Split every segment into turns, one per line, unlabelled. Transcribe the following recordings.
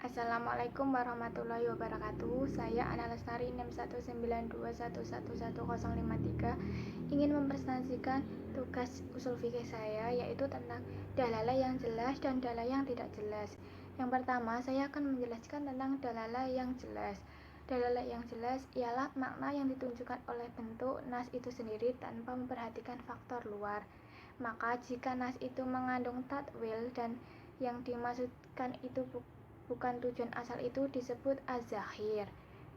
Assalamualaikum warahmatullahi wabarakatuh. Saya Ana Lestari NIM 19211111053 ingin mempresentasikan tugas usul fikih saya, yaitu tentang dalalah yang jelas dan dalalah yang tidak jelas. Yang pertama, saya akan menjelaskan tentang dalalah yang jelas. Dalalah yang jelas ialah makna yang ditunjukkan oleh bentuk nas itu sendiri tanpa memperhatikan faktor luar. Maka jika nas itu mengandung takwil dan yang dimaksudkan itu bukan tujuan asal, itu disebut az-zahir.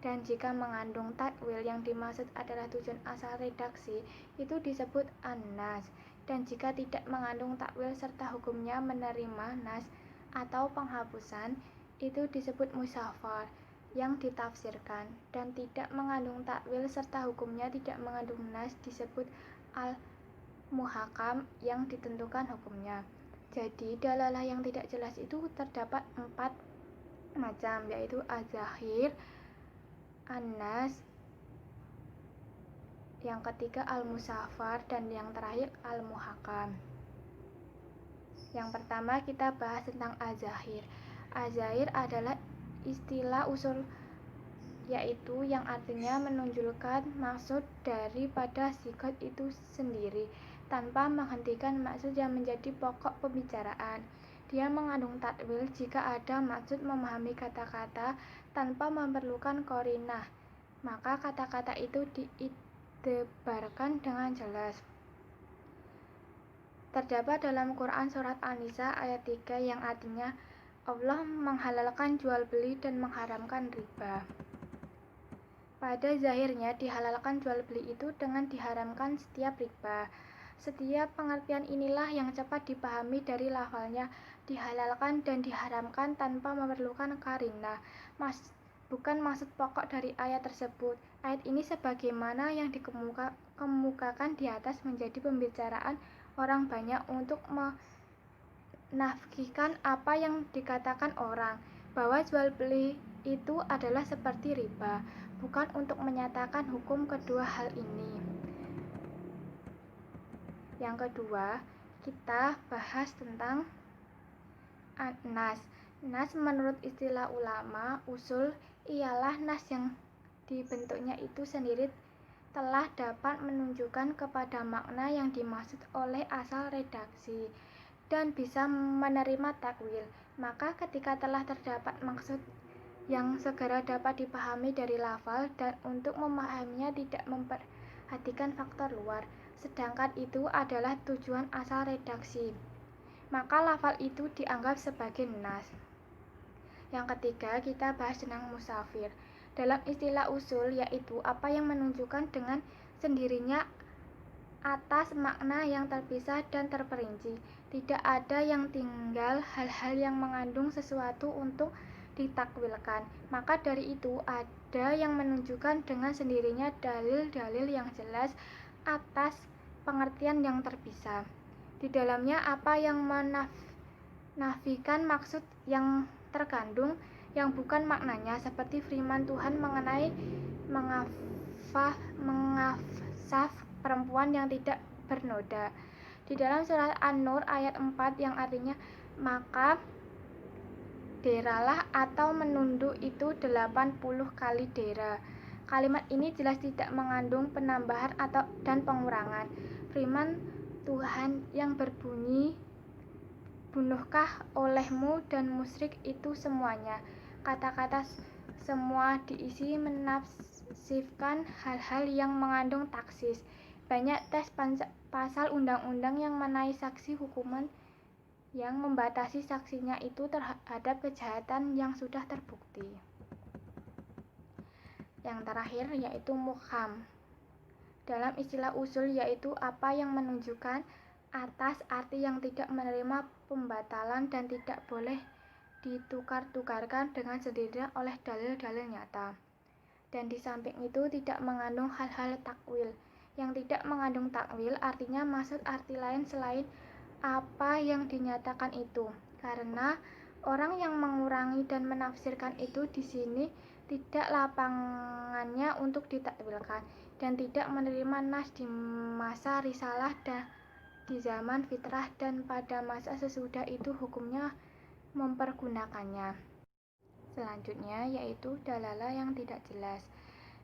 Dan jika mengandung takwil yang dimaksud adalah tujuan asal redaksi, itu disebut an-nas. Dan jika tidak mengandung takwil serta hukumnya menerima nas atau penghapusan, itu disebut musafar yang ditafsirkan. Dan tidak mengandung takwil serta hukumnya tidak mengandung nas disebut al-muhakam yang ditentukan hukumnya. Jadi dalalah yang tidak jelas itu terdapat 4 macam, yaitu az-zahir, an-nas, yang ketiga al-musafar, dan yang terakhir al-muhakam. Yang pertama kita bahas tentang az-zahir. Az-zahir adalah istilah usul, yaitu yang artinya menunjukkan maksud daripada sigot itu sendiri tanpa menghentikan maksud yang menjadi pokok pembicaraan. Dia mengandung takwil jika ada maksud memahami kata-kata tanpa memerlukan qarinah, maka kata-kata itu diiktibarkan dengan jelas. Terdapat dalam Quran surat An-Nisa ayat 3 yang artinya Allah menghalalkan jual beli dan mengharamkan riba. Pada zahirnya dihalalkan jual beli itu dengan diharamkan setiap riba. Setiap pengertian inilah yang cepat dipahami dari lafalnya dihalalkan dan diharamkan tanpa memerlukan qarinah. Bukan maksud pokok dari ayat tersebut. Ayat ini sebagaimana yang dikemukakan di atas menjadi pembicaraan orang banyak untuk menafsirkan apa yang dikatakan orang, bahwa jual beli itu adalah seperti riba, bukan untuk menyatakan hukum kedua hal ini. Yang kedua, kita bahas tentang nas. Nas menurut istilah ulama usul ialah nas yang dibentuknya itu sendiri telah dapat menunjukkan kepada makna yang dimaksud oleh asal redaksi dan bisa menerima takwil. Maka ketika telah terdapat maksud yang segera dapat dipahami dari lafal dan untuk memahaminya tidak memperhatikan faktor luar, sedangkan itu adalah tujuan asal redaksi, maka lafal itu dianggap sebagai nas. Yang ketiga, kita bahas tentang musafir. Dalam istilah usul, yaitu apa yang menunjukkan dengan sendirinya atas makna yang terpisah dan terperinci. Tidak ada yang tinggal hal-hal yang mengandung sesuatu untuk ditakwilkan. Maka dari itu ada yang menunjukkan dengan sendirinya dalil-dalil yang jelas atas pengertian yang terpisah. Di dalamnya apa yang menafikan maksud yang terkandung yang bukan maknanya, seperti firman Tuhan mengenai mengafsaf perempuan yang tidak bernoda di dalam surat An-Nur ayat 4 yang artinya maka deralah atau menunduk itu 80 kali dera. Kalimat ini jelas tidak mengandung penambahan dan pengurangan. Firman Tuhan yang berbunyi, bunuhkah olehmu dan musyrik itu semuanya. Kata-kata semua diisi menafsirkan hal-hal yang mengandung taksis. Banyak tes pasal undang-undang yang mengenai saksi hukuman yang membatasi saksinya itu terhadap kejahatan yang sudah terbukti. Yang terakhir yaitu muhkam. Dalam istilah usul, yaitu apa yang menunjukkan atas arti yang tidak menerima pembatalan dan tidak boleh ditukar-tukarkan dengan sendirinya oleh dalil-dalil nyata. Dan di samping itu tidak mengandung hal-hal takwil. Yang tidak mengandung takwil artinya maksud arti lain selain apa yang dinyatakan itu. Karena orang yang mengurangi dan menafsirkan itu di sini tidak lapangannya untuk ditakwilkan dan tidak menerima nas di masa risalah dan di zaman fitrah dan pada masa sesudah itu hukumnya mempergunakannya. Selanjutnya yaitu dalalah yang tidak jelas.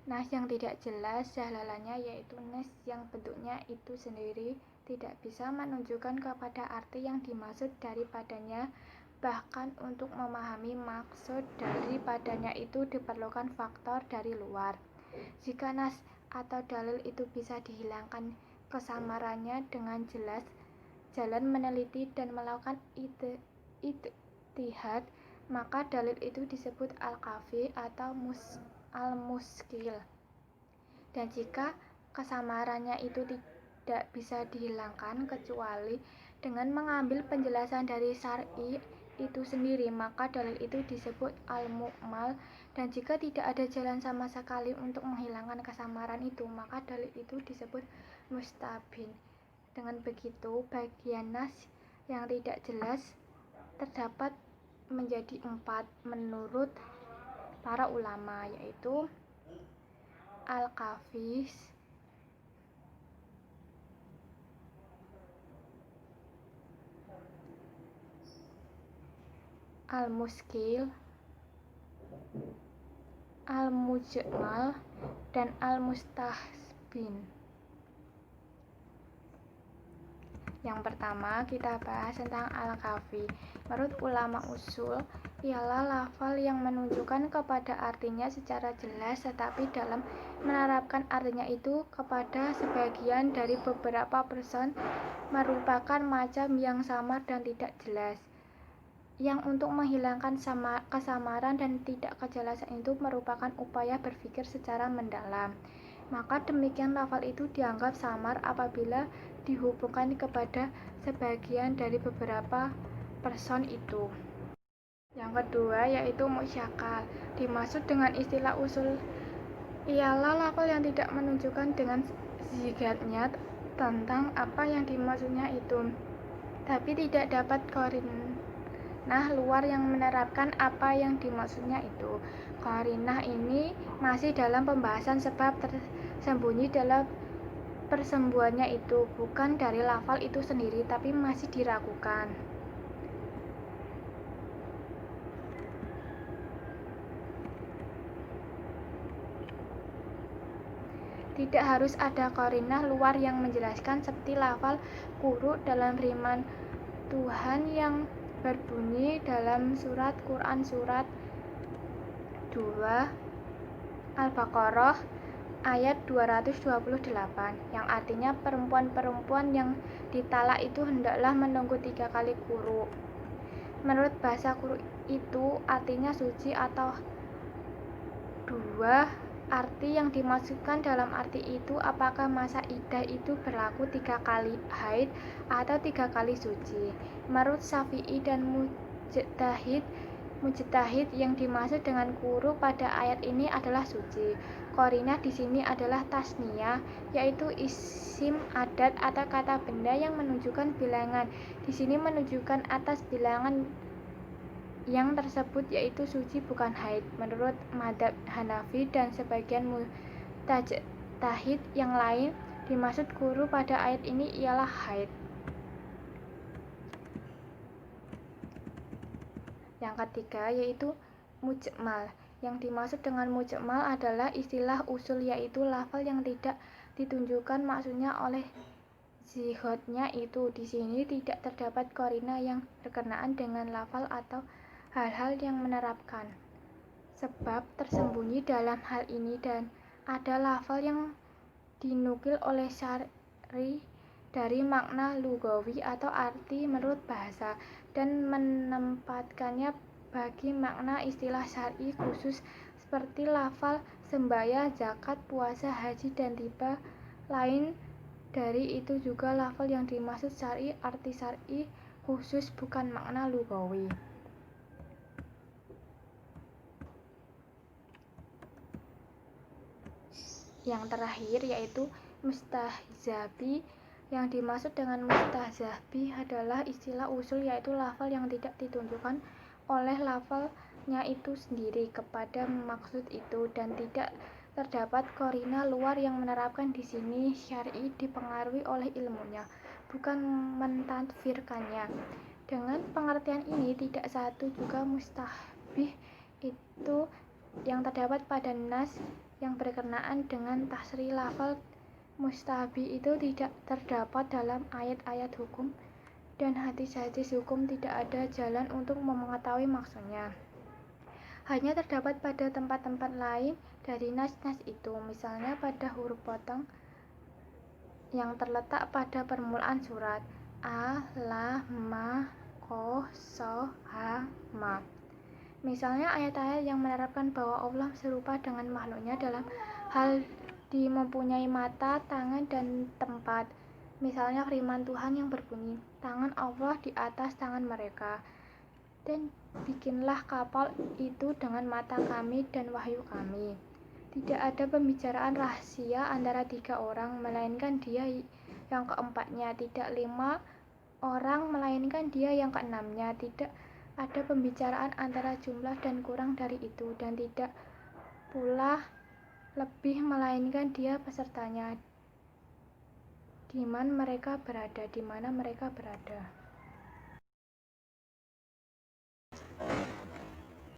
Nas yang tidak jelas dalalahnya yaitu nas yang bentuknya itu sendiri tidak bisa menunjukkan kepada arti yang dimaksud daripadanya. Bahkan untuk memahami maksud daripadanya itu diperlukan faktor dari luar. Jika nas atau dalil itu bisa dihilangkan kesamarannya dengan jelas, jalan meneliti dan melakukan ijtihad, maka dalil itu disebut al-kafi atau al-muskil. Dan jika kesamarannya itu tidak bisa dihilangkan kecuali dengan mengambil penjelasan dari syar'i itu sendiri, maka dalil itu disebut al-mu'mal. Dan jika tidak ada jalan sama sekali untuk menghilangkan kesamaran itu, maka dalil itu disebut mustabin. Dengan begitu, bagian nas yang tidak jelas terdapat menjadi 4 menurut para ulama, yaitu al-kafis, al-muskil, al-mujmal, dan al-mustahbin. Yang pertama kita bahas tentang al-kafi. Menurut ulama usul, ialah lafal yang menunjukkan kepada artinya secara jelas, tetapi dalam menerapkan artinya itu kepada sebagian dari beberapa person merupakan macam yang samar dan tidak jelas. Yang untuk menghilangkan kesamaran dan tidak kejelasan itu merupakan upaya berpikir secara mendalam. Maka demikian lafal itu dianggap samar apabila dihubungkan kepada sebagian dari beberapa person itu. Yang kedua yaitu musyakal. Dimaksud dengan istilah usul ialah lafal yang tidak menunjukkan dengan zigatnya tentang apa yang dimaksudnya itu, tapi tidak dapat qarinah luar yang menerapkan apa yang dimaksudnya itu. Qarinah ini masih dalam pembahasan sebab tersembunyi dalam persembuhannya itu bukan dari lafal itu sendiri, tapi masih diragukan. Tidak harus ada qarinah luar yang menjelaskan, seperti lafal quru dalam firman Tuhan yang berbunyi dalam surat Quran surat 2 Al-Baqarah ayat 228 yang artinya perempuan-perempuan yang ditalak itu hendaklah menunggu 3 kali quru. Menurut bahasa quru itu artinya suci atau 2 arti yang dimaksudkan dalam arti itu apakah masa iddah itu berlaku 3 kali haid atau 3 kali suci. Menurut Syafi'i dan mujtahid yang dimaksud dengan quru pada ayat ini adalah suci. Qarinah di sini adalah tasniyah, yaitu isim adat atau kata benda yang menunjukkan bilangan. Di sini menunjukkan atas bilangan yang tersebut yaitu suci bukan haid. Menurut mazhab Hanafi dan sebagian mujtahid yang lain, dimaksud quru pada ayat ini ialah haid. Yang ketiga yaitu mujmal. Yang dimaksud dengan mujmal adalah istilah usul, yaitu lafal yang tidak ditunjukkan maksudnya oleh zihodnya itu. Di sini tidak terdapat qarinah yang berkenaan dengan lafal atau hal-hal yang menerapkan sebab tersembunyi dalam hal ini, dan ada lafal yang dinukil oleh syar'i dari makna lugawi atau arti menurut bahasa dan menempatkannya bagi makna istilah syar'i khusus, seperti lafal sembahyang, zakat, puasa, haji, dan riba. Lain dari itu juga lafal yang dimaksud syar'i arti syar'i khusus bukan makna lugawi. Yang terakhir yaitu mustahzabi. Yang dimaksud dengan mustahzabi adalah istilah usul, yaitu lafal yang tidak ditunjukkan oleh lafalnya itu sendiri kepada maksud itu dan tidak terdapat qarinah luar yang menerapkan. Di sini syar'i dipengaruhi oleh ilmunya, bukan mentadfirkannya. Dengan pengertian ini tidak satu juga mustahbih itu yang terdapat pada nas yang berkenaan dengan tasrih lafal mustahabi itu tidak terdapat dalam ayat-ayat hukum dan hadis-hadis hukum. Tidak ada jalan untuk mengetahui maksudnya. Hanya terdapat pada tempat-tempat lain dari nas-nas itu, misalnya pada huruf potong yang terletak pada permulaan surat a, la, ma, ko, so, ha, ma. Misalnya ayat-ayat yang menerapkan bahwa Allah serupa dengan makhluknya dalam hal mempunyai mata, tangan, dan tempat. Misalnya firman Tuhan yang berbunyi, tangan Allah di atas tangan mereka, dan bikinlah kapal itu dengan mata kami dan wahyu kami. Tidak ada pembicaraan rahasia antara 3 orang, melainkan dia yang keempatnya. Tidak 5 orang, melainkan dia yang keenamnya. Tidak ada pembicaraan antara jumlah dan kurang dari itu, dan tidak pula lebih, melainkan dia pesertanya di mana mereka berada.